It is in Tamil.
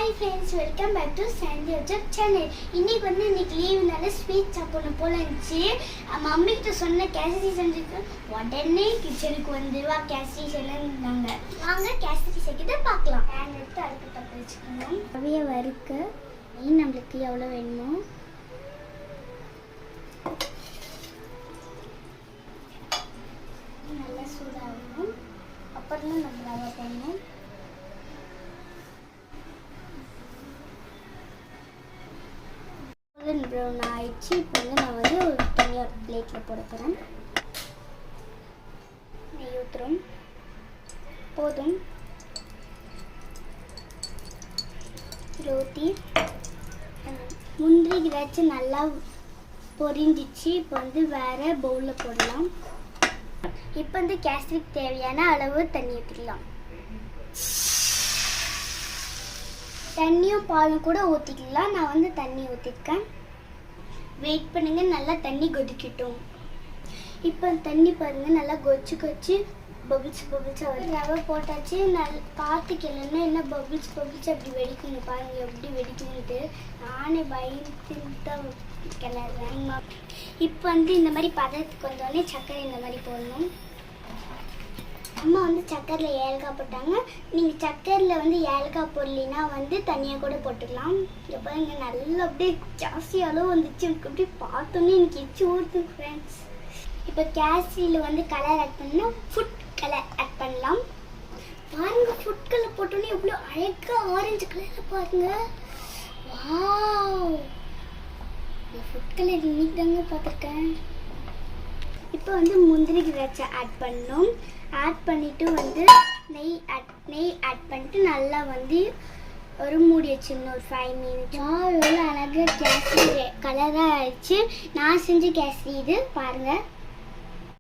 Hi friends, welcome back to Sandy YouTube channel. இன்னைக்கு லீவுனால ஸ்வீட் சாப்பிடணும் போல இருந்துச்சு. மம்மி கிட்ட சொன்ன கேசரி செஞ்சுட்டு உடனே கிச்சனுக்கு வந்துவா கேசரி செய்யணும்னாங்க. வாங்க கேசரி செய்யறத பார்க்கலாம். பேன் எடுத்து அடுப்பு பற்ற வச்சுக்கணும். ரவையை வறுக்க நெய் நம்மளுக்கு எவ்வளோ வேணுமோ நல்லா சூடாகணும். அப்புறம் தான் நம்ம ரவை போடணும். ப்ரௌன் ஆயிடுச்சு. இப்போ நான் ஒரு தனியாக பிளேட்டில் போட போகிறேன். நெய் ஊற்றுறோம். போதும். ஊற்றி முந்திரி திராட்சை நல்லா பொரிஞ்சிச்சு. இப்போ வேறு பவுலில் போடலாம். இப்போ கேசரிக்கு தேவையான அளவு தண்ணி ஊற்றிக்கலாம். தண்ணியும் பாலும் கூட ஊற்றிக்கலாம். நான் தண்ணி ஊற்றிருக்கேன். வெயிட் பண்ணுங்க, நல்லா தண்ணி கொதிக்கட்டும். இப்போ தண்ணி பாருங்க நல்லா கொதிச்சு பபிள்ஸ் வருது. ரவை போட்டாச்சு. பார்த்து கிளன்னா என்ன பபிள்ஸ் அப்படி வெடிக்குங்க. பாருங்க எப்படி வெடிக்குன்ட்டு. நானே பயந்து தான் கிளறேன். இப்போ இந்த மாதிரி பதத்துக்கு வந்தோடனே சர்க்கரை இந்த மாதிரி போடணும். அம்மா சர்க்கரையில் ஏலக்காய் போட்டாங்க. நீங்கள் சர்க்கரையில் ஏலக்காய் போடலின்னா தனியாக கூட போட்டுக்கலாம். இங்கே பாருங்க நல்லா அப்படியே ஜாஸ்தி அளவு வந்துச்சு. எனக்கு அப்படியே பார்த்தோன்னே எனக்கு எச்சு ஊறுது ஃப்ரெண்ட்ஸ். இப்போ கேசரியில் கலர் ஆட் பண்ணால் ஃபுட் கலர் ஆட் பண்ணலாம். பாருங்க ஃபுட் கலர் போட்டோன்னே எவ்வளோ அழகாக ஆரஞ்சு கலரில் பாருங்க. வாவ், ஃபுட் கலர் இன்னைக்கு தாங்க பார்த்துருக்கேன். இப்போ முந்திரி திராட்சை ஆட் பண்ணணும். ஆட் பண்ணிவிட்டு நெய் ஆட் பண்ணிட்டு நல்லா ஒரு மூடி வச்சிடணும் ஒரு 5 மினிட்ஸ். எவ்வளோ அழகாக கேசரி கலராக ஆயிடுச்சு. நான் செஞ்ச கேசரி இது பாருங்கள்.